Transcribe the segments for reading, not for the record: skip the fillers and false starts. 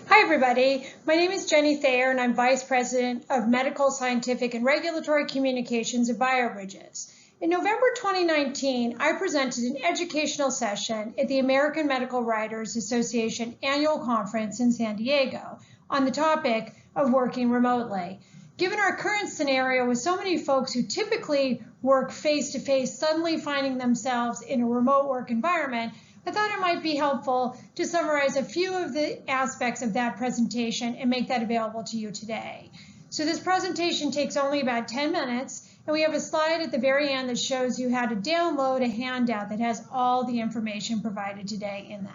Hi everybody, my name is Jenny Thayer and I'm Vice President of Medical, Scientific and Regulatory Communications at BioBridges. In November 2019, I presented an educational session at the American Medical Writers Association annual conference in San Diego on the topic of working remotely. Given our current scenario with so many folks who typically work face-to-face suddenly finding themselves in a remote work environment, I thought it might be helpful to summarize a few of the aspects of that presentation and make that available to you today. So this presentation takes only about 10 minutes, and we have a slide at the very end that shows you how to download a handout that has all the information provided today in that.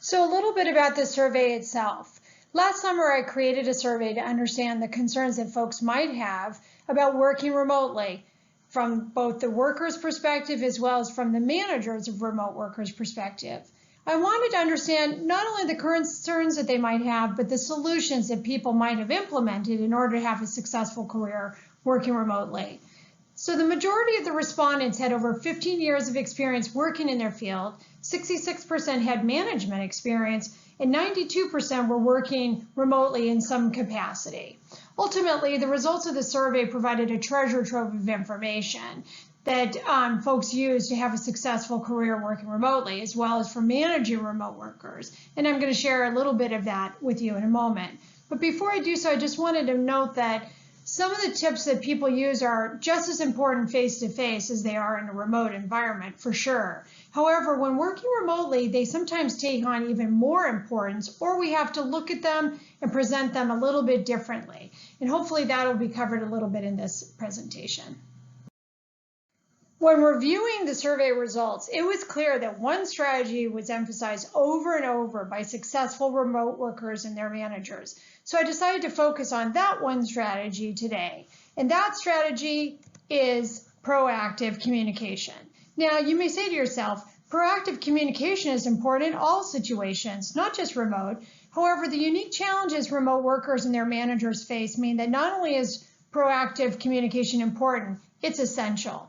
So a little bit about the survey itself. Last summer, I created a survey to understand the concerns that folks might have about working remotely, from both the workers' perspective as well as from the managers of remote workers' perspective. I wanted to understand not only the current concerns that they might have, but the solutions that people might have implemented in order to have a successful career working remotely. So the majority of the respondents had over 15 years of experience working in their field, 66% had management experience, and 92% were working remotely in some capacity. Ultimately, the results of the survey provided a treasure trove of information that folks use to have a successful career working remotely, as well as for managing remote workers. And I'm going to share a little bit of that with you in a moment. But before I do so, I just wanted to note that some of the tips that people use are just as important face-to-face as they are in a remote environment, for sure. However, when working remotely, they sometimes take on even more importance, or we have to look at them and present them a little bit differently. And hopefully that will be covered a little bit in this presentation. When reviewing the survey results, it was clear that one strategy was emphasized over and over by successful remote workers and their managers. So I decided to focus on that one strategy today. And that strategy is proactive communication. Now, you may say to yourself, proactive communication is important in all situations, not just remote. However, the unique challenges remote workers and their managers face mean that not only is proactive communication important, it's essential.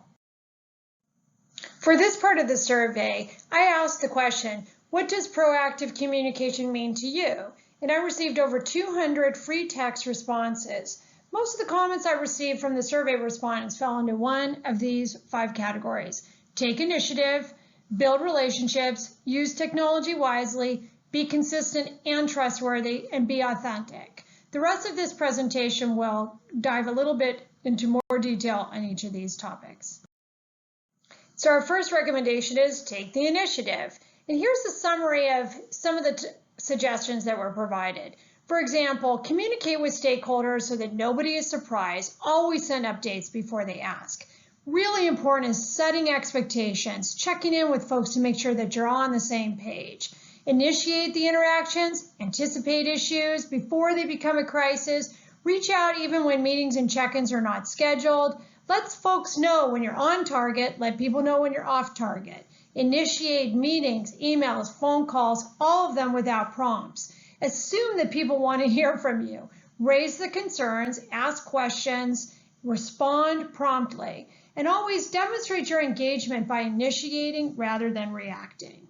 For this part of the survey, I asked the question, what does proactive communication mean to you? And I received over 200 free text responses. Most of the comments I received from the survey respondents fell into one of these 5 categories. Take initiative, build relationships, use technology wisely, be consistent and trustworthy, and be authentic. The rest of this presentation will dive a little bit into more detail on each of these topics. So our first recommendation is take the initiative. And here's a summary of some of the suggestions that were provided. For example, communicate with stakeholders so that nobody is surprised. Always send updates before they ask. Really important is setting expectations, checking in with folks to make sure that you're on the same page. Initiate the interactions, anticipate issues before they become a crisis, reach out even when meetings and check-ins are not scheduled. Let folks know when you're on target, let people know when you're off target. Initiate meetings, emails, phone calls, all of them without prompts. Assume that people want to hear from you. Raise the concerns, ask questions, respond promptly, and always demonstrate your engagement by initiating rather than reacting.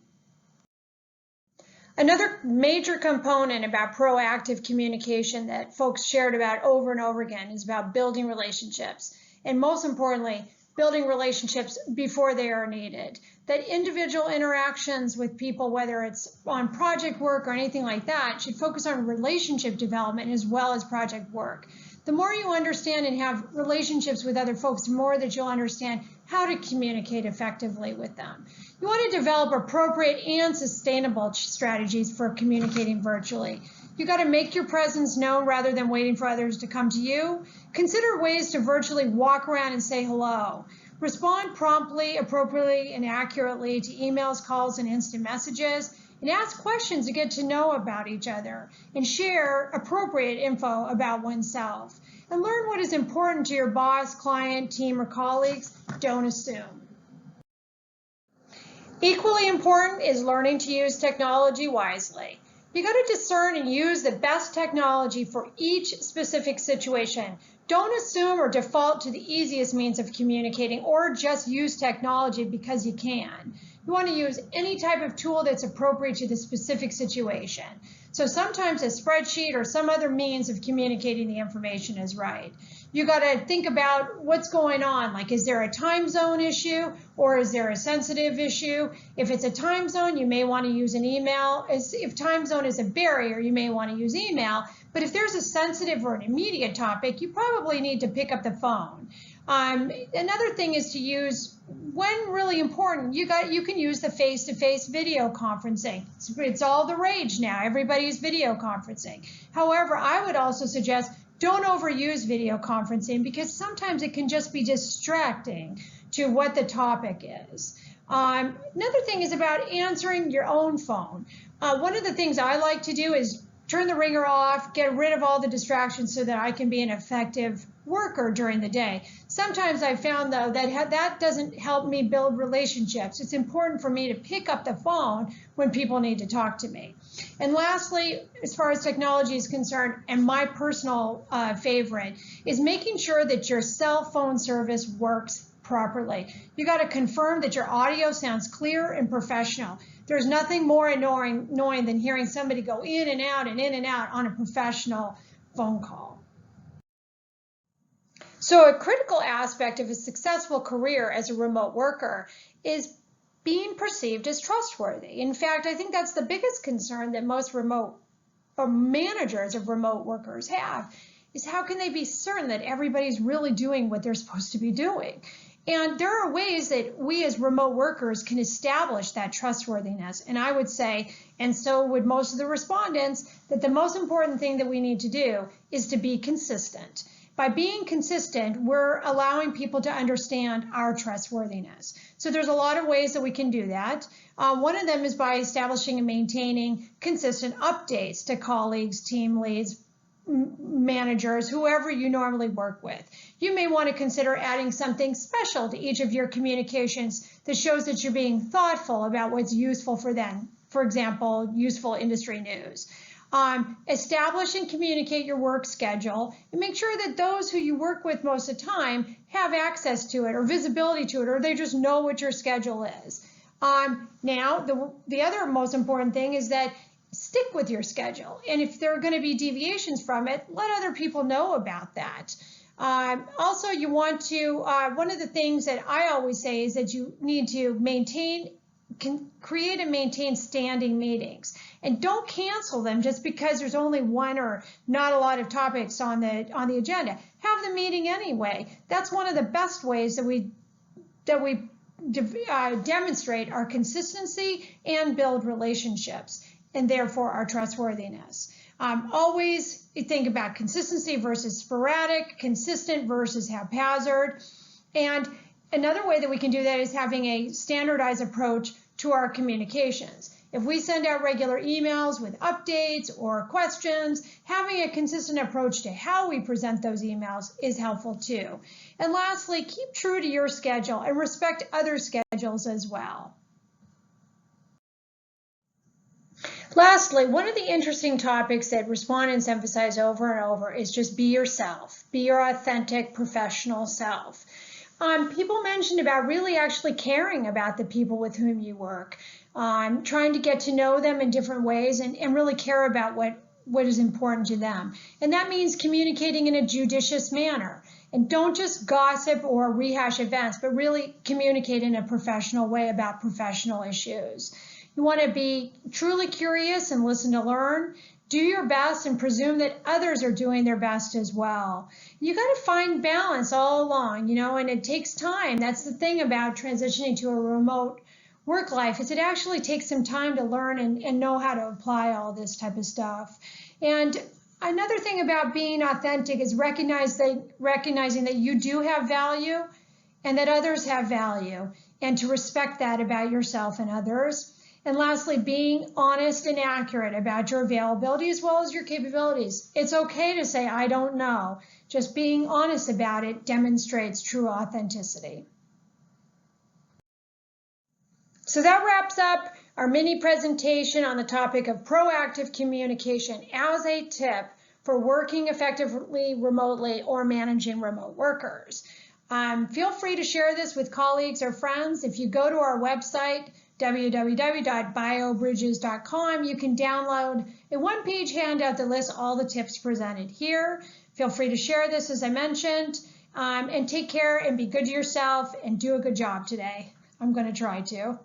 Another major component about proactive communication that folks shared about over and over again is about building relationships. And most importantly, building relationships before they are needed. That individual interactions with people, whether it's on project work or anything like that, should focus on relationship development as well as project work. The more you understand and have relationships with other folks, the more that you'll understand how to communicate effectively with them. You want to develop appropriate and sustainable strategies for communicating virtually. You got to make your presence known rather than waiting for others to come to you. Consider ways to virtually walk around and say hello. Respond promptly, appropriately, and accurately to emails, calls, and instant messages. And ask questions to get to know about each other. And share appropriate info about oneself. And learn what is important to your boss, client, team, or colleagues. Don't assume. Equally important is learning to use technology wisely. You got to discern and use the best technology for each specific situation. Don't assume or default to the easiest means of communicating or just use technology because you can. You want to use any type of tool that's appropriate to the specific situation. So sometimes a spreadsheet or some other means of communicating the information is right. You got to think about what's going on. Like, is there a time zone issue or is there a sensitive issue? If it's a time zone, you may want to use an email. If time zone is a barrier, you may want to use email. But if there's a sensitive or an immediate topic, you probably need to pick up the phone. Another thing is to use, when really important, you can use the face-to-face video conferencing. It's all the rage now. Everybody's video conferencing. However, I would also suggest don't overuse video conferencing because sometimes it can just be distracting to what the topic is. Another thing is about answering your own phone. One of the things I like to do is turn the ringer off, get rid of all the distractions so that I can be an effective worker during the day. Sometimes I've found, though, that that doesn't help me build relationships. It's important for me to pick up the phone when people need to talk to me. And lastly, as far as technology is concerned, and my personal favorite, is making sure that your cell phone service works properly. You got to confirm that your audio sounds clear and professional. There's nothing more annoying than hearing somebody go in and out on a professional phone call. So a critical aspect of a successful career as a remote worker is being perceived as trustworthy. In fact, I think that's the biggest concern that most remote or managers of remote workers have, is how can they be certain that everybody's really doing what they're supposed to be doing? And there are ways that we as remote workers can establish that trustworthiness. And I would say, and so would most of the respondents, that the most important thing that we need to do is to be consistent. By being consistent, we're allowing people to understand our trustworthiness. So there's a lot of ways that we can do that. One of them is by establishing and maintaining consistent updates to colleagues, team leads, managers, whoever you normally work with. You may want to consider adding something special to each of your communications that shows that you're being thoughtful about what's useful for them. For example, useful industry news. Establish and communicate your work schedule and make sure that those who you work with most of the time have access to it or visibility to it, or they just know what your schedule is. Now, the other most important thing is that stick with your schedule. And if there are going to be deviations from it, let other people know about that. Also, you want to, one of the things that I always say is that you need to create and maintain standing meetings. And don't cancel them just because there's only one or not a lot of topics on the agenda. Have the meeting anyway. That's one of the best ways that we demonstrate our consistency and build relationships, and therefore our trustworthiness. Always think about consistency versus sporadic, consistent versus haphazard. And another way that we can do that is having a standardized approach to our communications. If we send out regular emails with updates or questions, having a consistent approach to how we present those emails is helpful too. And lastly, keep true to your schedule and respect other schedules as well. Lastly, one of the interesting topics that respondents emphasize over and over is just be yourself, be your authentic professional self. People mentioned about really actually caring about the people with whom you work, trying to get to know them in different ways and really care about what is important to them. And that means communicating in a judicious manner. And don't just gossip or rehash events, but really communicate in a professional way about professional issues. You want to be truly curious and listen to learn. Do your best and presume that others are doing their best as well. You got to find balance all along, and it takes time. That's the thing about transitioning to a remote work life, is it actually takes some time to learn and know how to apply all this type of stuff. And another thing about being authentic is recognizing that you do have value and that others have value, and to respect that about yourself and others. And lastly, being honest and accurate about your availability as well as your capabilities. It's okay to say, I don't know. Just being honest about it demonstrates true authenticity. So that wraps up our mini presentation on the topic of proactive communication as a tip for working effectively remotely or managing remote workers. Feel free to share this with colleagues or friends. If you go to our website, www.biobridges.com. You can download a one-page handout that lists all the tips presented here. Feel free to share this, as I mentioned, and take care and be good to yourself and do a good job today. I'm going to try to.